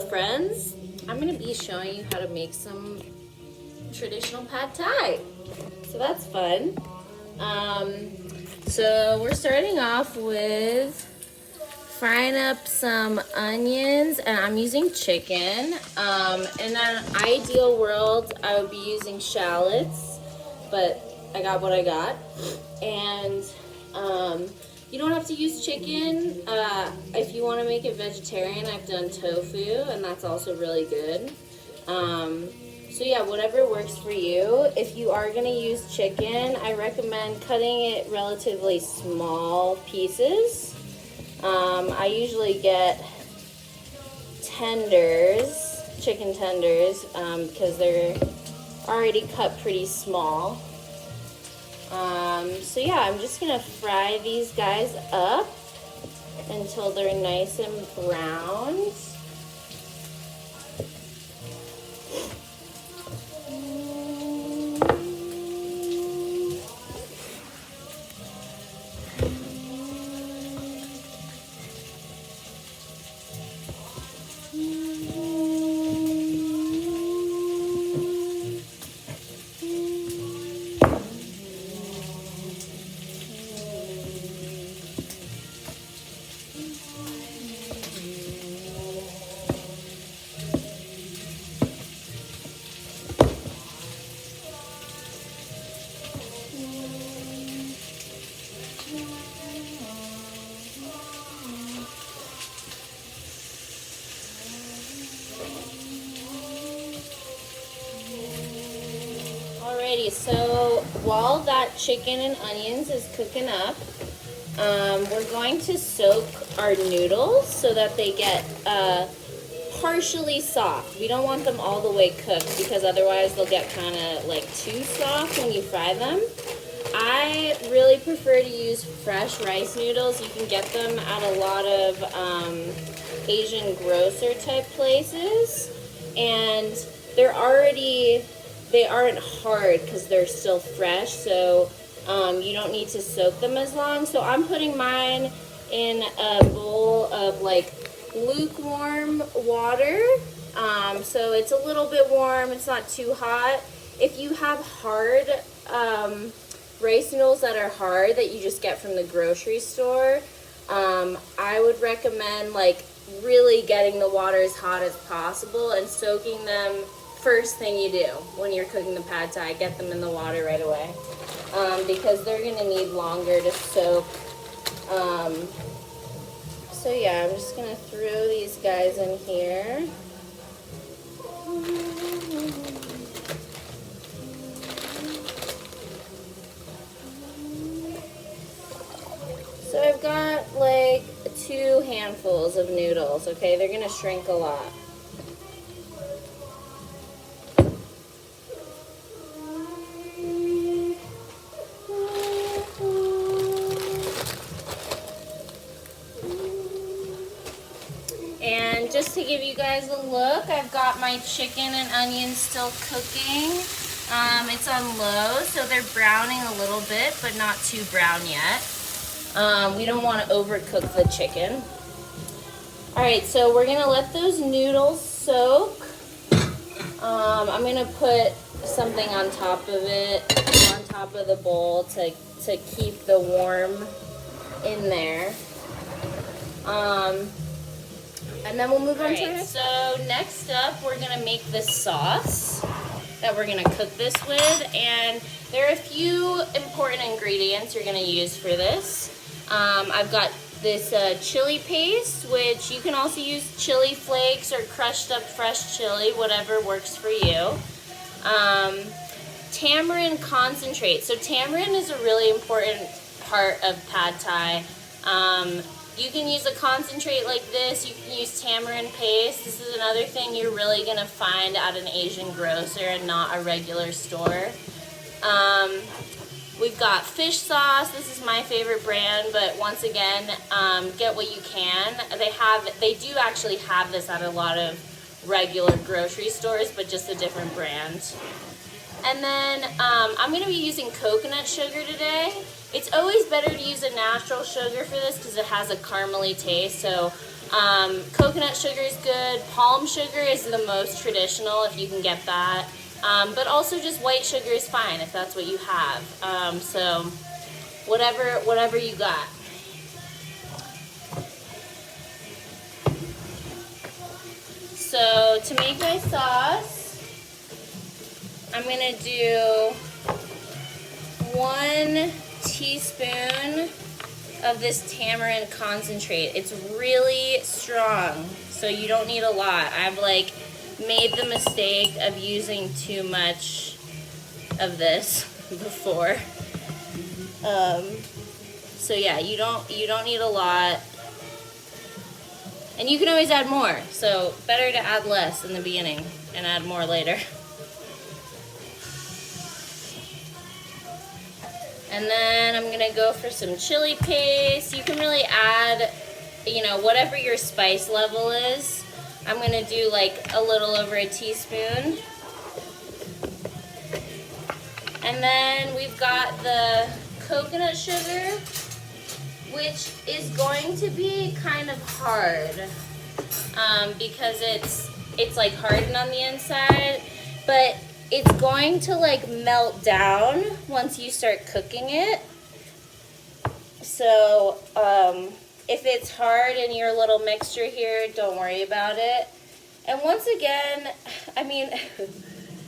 friends, I'm gonna be showing you how to make some traditional pad thai. So that's fun. So we're starting off with frying up some onions, and I'm using chicken. In an ideal world, I would be using shallots, but I got what I got. And you don't have to use chicken. If you want to make it vegetarian, I've done tofu, and that's also really good. So yeah, whatever works for you. If you are going to use chicken, I recommend cutting it relatively small pieces. I usually get tenders, chicken tenders, because they're already cut pretty small. So yeah, I'm just gonna fry these guys up until they're nice and browned. Alrighty, so while that chicken and onions is cooking up, we're going to soak our noodles so that they get partially soft. We don't want them all the way cooked because otherwise they'll get kind of like too soft when you fry them. I really prefer to use fresh rice noodles. You can get them at a lot of Asian grocer type places, and they aren't hard because they're still fresh, so you don't need to soak them as long. So I'm putting mine in a bowl of like lukewarm water, so it's a little bit warm, it's not too hot. If you have hard rice noodles that are hard that you just get from the grocery store, I would recommend like really getting the water as hot as possible and soaking them first thing you do when you're cooking the pad thai. Get them in the water right away, because they're gonna need longer to soak. So yeah, I'm just gonna throw these guys in here. So I've got like 2 handfuls of noodles, okay? They're gonna shrink a lot. And just to give you guys a look, I've got my chicken and onions still cooking. It's on low, so they're browning a little bit, but not too brown yet. We don't want to overcook the chicken. Alright, so we're going to let those noodles soak. I'm going to put something on top of it, on top of the bowl to keep the warm in there. And then we'll move on to it. So next up, we're gonna make this sauce that we're gonna cook this with, and there are a few important ingredients you're gonna use for this. I've got this chili paste, which you can also use chili flakes or crushed up fresh chili, whatever works for you. Tamarind concentrate. So tamarind is a really important part of pad thai. You can use a concentrate like this. You can use tamarind paste. This is another thing you're really going to find at an Asian grocer and not a regular store. We've got fish sauce. This is my favorite brand, but once again, get what you can. They do actually have this at a lot of regular grocery stores, but just a different brand. And then I'm going to be using coconut sugar today. It's always better to use a natural sugar for this because it has a caramely taste. So Coconut sugar is good. Palm sugar is the most traditional if you can get that. But also just white sugar is fine if that's what you have. So whatever you got. So to make my sauce, I'm gonna do 1 teaspoon of this tamarind concentrate. It's really strong, so you don't need a lot. I've like made the mistake of using too much of this before. So yeah, you don't need a lot. And you can always add more, so better to add less in the beginning and add more later. And then I'm gonna go for some chili paste. You can really add, you know, whatever your spice level is. I'm gonna do like a little over a teaspoon. And then we've got the coconut sugar, which is going to be kind of hard because it's like hardened on the inside, but it's going to like melt down once you start cooking it. So if it's hard in your little mixture here, don't worry about it. And once again, I mean,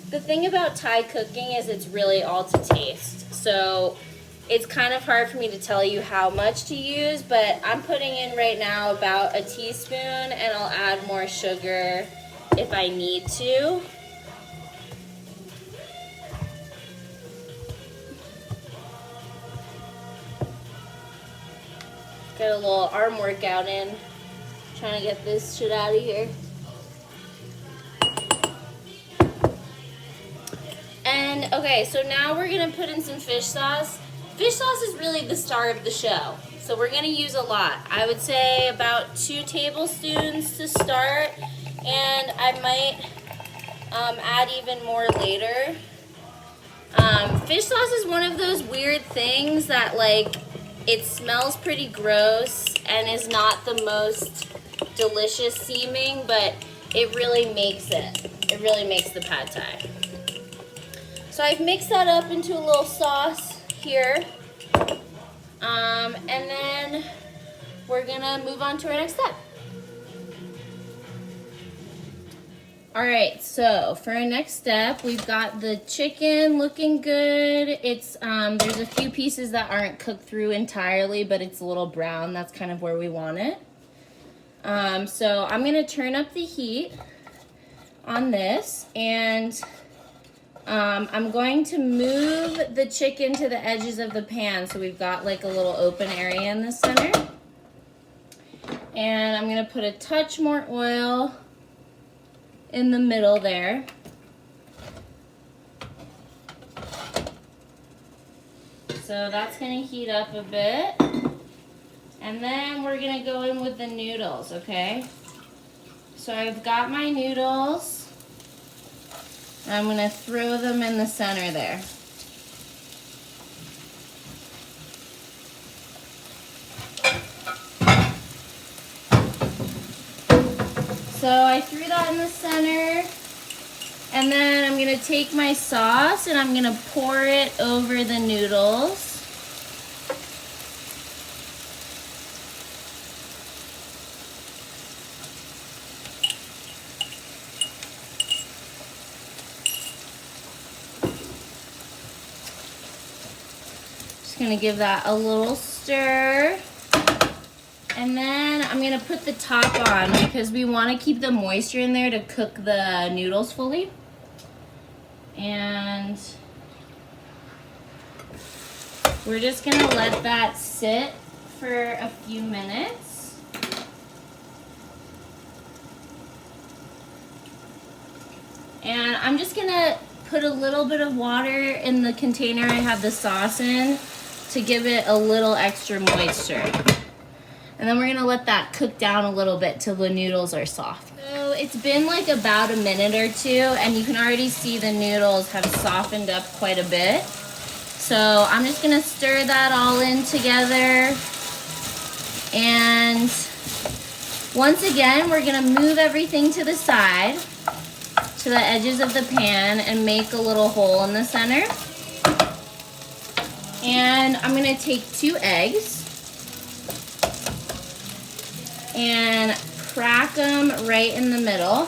the thing about Thai cooking is it's really all to taste. So it's kind of hard for me to tell you how much to use, but I'm putting in right now about a teaspoon, and I'll add more sugar if I need to. Got a little arm workout in, trying to get this shit out of here. And okay, so now we're gonna put in some fish sauce. Fish sauce is really the star of the show, so we're gonna use a lot. I would say about 2 tablespoons to start, and I might add even more later. Fish sauce is one of those weird things that like, it smells pretty gross and is not the most delicious seeming, but it really makes it. It really makes the pad thai. So I've mixed that up into a little sauce here. And then we're gonna move on to our next step. All right, so for our next step, we've got the chicken looking good. It's there's a few pieces that aren't cooked through entirely, but it's a little brown. That's kind of where we want it. So I'm gonna turn up the heat on this, and I'm going to move the chicken to the edges of the pan so we've got like a little open area in the center. And I'm gonna put a touch more oil in the middle there. So that's gonna heat up a bit. And then we're gonna go in with the noodles, okay? So I've got my noodles. I'm gonna throw them in the center there. So I threw that in the center, and then I'm gonna take my sauce and I'm gonna pour it over the noodles. Just gonna give that a little stir. And then I'm gonna put the top on because we wanna keep the moisture in there to cook the noodles fully. And we're just gonna let that sit for a few minutes. And I'm just gonna put a little bit of water in the container I have the sauce in to give it a little extra moisture. And then we're gonna let that cook down a little bit till the noodles are soft. So it's been like about a minute or two, and you can already see the noodles have softened up quite a bit. So I'm just gonna stir that all in together. And Once again, we're gonna move everything to the side, to the edges of the pan, and make a little hole in the center. And I'm gonna take 2 eggs and crack them right in the middle.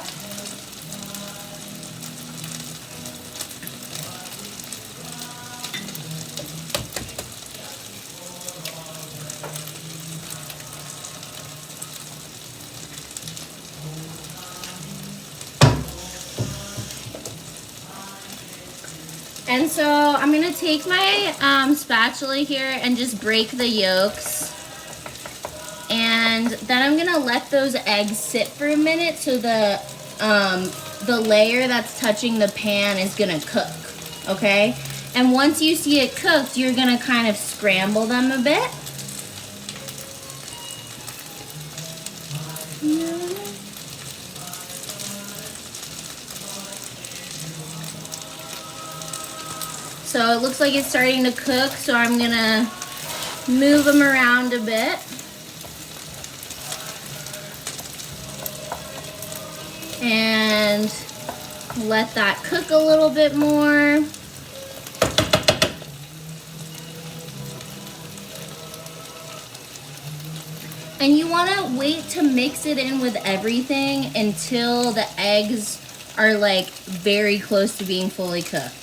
And so I'm gonna take my spatula here and just break the yolks. And then I'm gonna let those eggs sit for a minute so the layer that's touching the pan is gonna cook, okay? And once you see it cooked, you're gonna kind of scramble them a bit. So it looks like it's starting to cook, so I'm gonna move them around a bit. And let that cook a little bit more. And you wanna wait to mix it in with everything until the eggs are like very close to being fully cooked.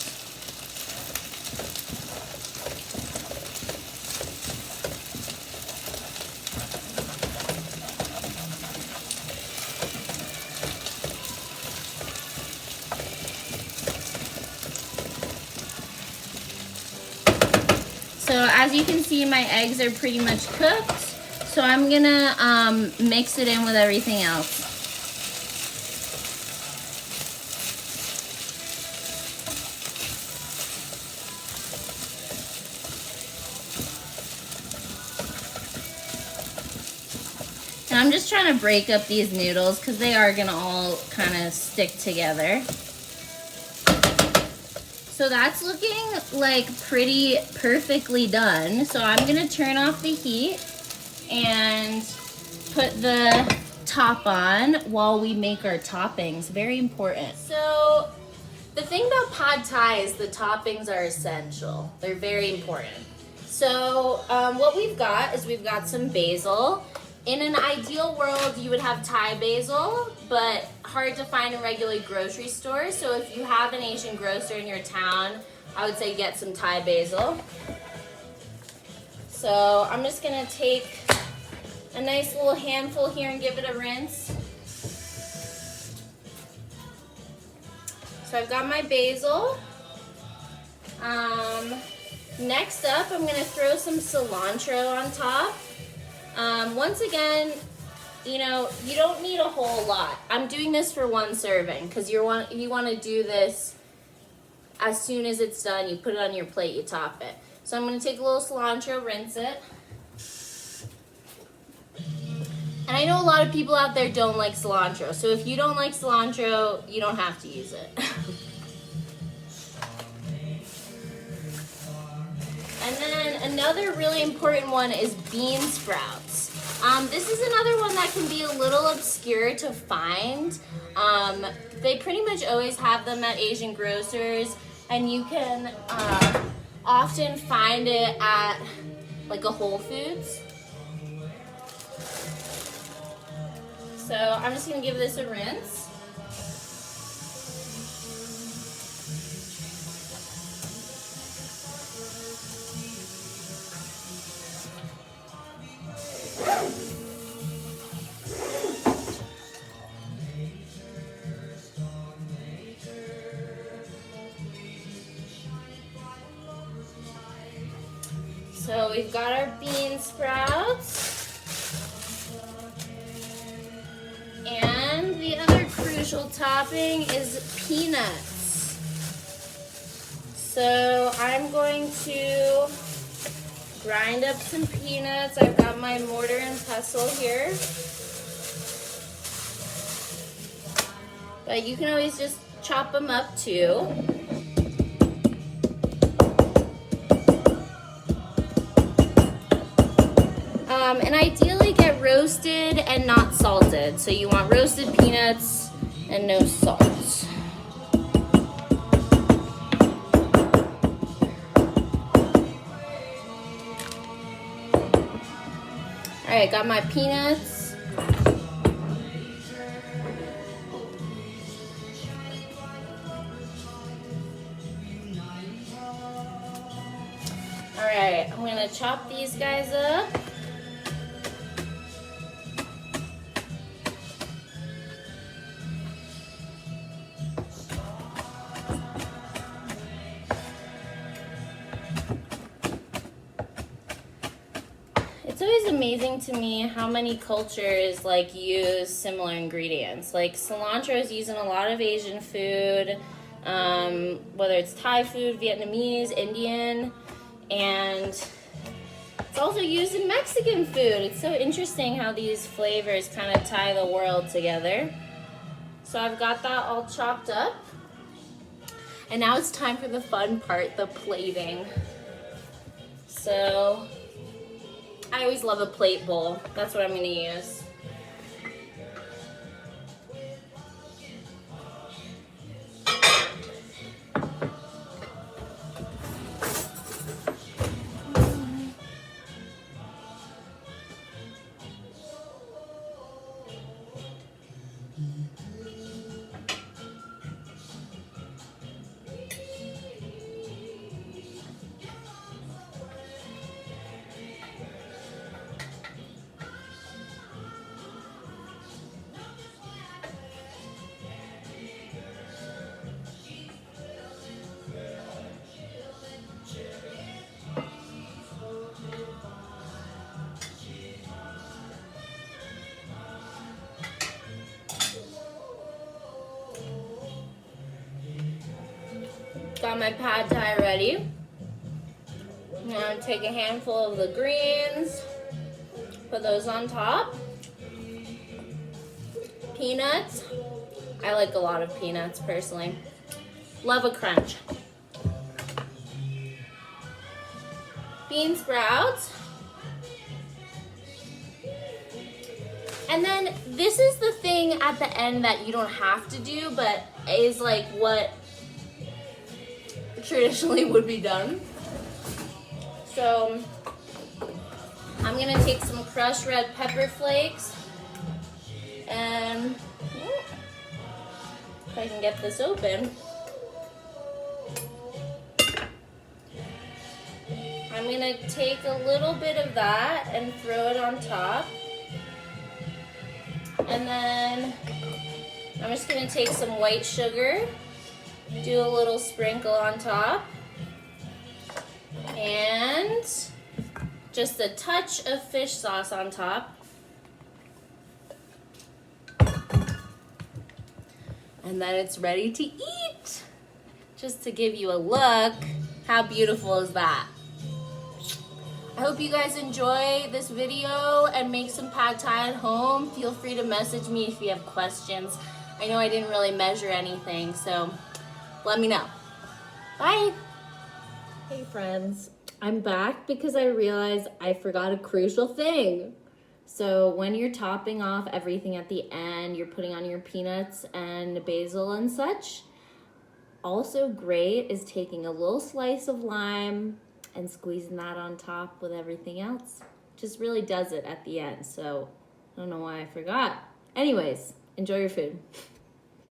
So as you can see, my eggs are pretty much cooked. So I'm gonna mix it in with everything else. And I'm just trying to break up these noodles because they are gonna all kind of stick together. So that's looking like pretty perfectly done. So I'm gonna turn off the heat and put the top on while we make our toppings. Very important. So the thing about pad thai is the toppings are essential. They're very important. So what we've got is we've got some basil. In an ideal world, you would have Thai basil, but hard to find in regular grocery stores. So if you have an Asian grocer in your town, I would say get some Thai basil. So I'm just gonna take a nice little handful here and give it a rinse. So I've got my basil. Next up, I'm gonna throw some cilantro on top. Once again, you know, you don't need a whole lot. I'm doing this for 1 serving because you want to do this as soon as it's done. You put it on your plate, you top it. So I'm going to take a little cilantro, rinse it. And I know a lot of people out there don't like cilantro. So if you don't like cilantro, you don't have to use it. And then another really important one is bean sprouts. This is another one that can be a little obscure to find. They pretty much always have them at Asian grocers, and you can often find it at like a Whole Foods. So I'm just gonna give this a rinse. So we've got our bean sprouts. And the other crucial topping is peanuts. So I'm going to grind up some peanuts. I've got my mortar and pestle here. But you can always just chop them up too. And ideally get get roasted and not salted. So you want roasted peanuts and no salt. All right, got my peanuts. All right, I'm gonna chop these guys up. It's always amazing to me how many cultures like use similar ingredients. Like cilantro is used in a lot of Asian food, whether it's Thai food, Vietnamese, Indian, and it's also used in Mexican food. It's so interesting how these flavors kind of tie the world together. So I've got that all chopped up. And now it's time for the fun part, the plating. So I always love a plate bowl. That's what I'm gonna use. Got my pad thai ready. I'm gonna take a handful of the greens, put those on top. Peanuts. I like a lot of peanuts personally. Love a crunch. Bean sprouts. And then this is the thing at the end that you don't have to do, but is like what traditionally would be done. So I'm gonna take some crushed red pepper flakes and if I can get this open, I'm gonna take a little bit of that and throw it on top. And then I'm just gonna take some white sugar, do a little sprinkle on top, and just a touch of fish sauce on top. And then it's ready to eat. Just to give you a look, how beautiful is that? I hope you guys enjoy this video and make some pad thai at home. Feel free to message me if you have questions. I know I didn't really measure anything, so let me know. Bye. Hey friends, I'm back because I realized I forgot a crucial thing. So when you're topping off everything at the end, you're putting on your peanuts and basil and such. Also great is taking a little slice of lime and squeezing that on top with everything else. Just really does it at the end. So I don't know why I forgot. Anyways, enjoy your food.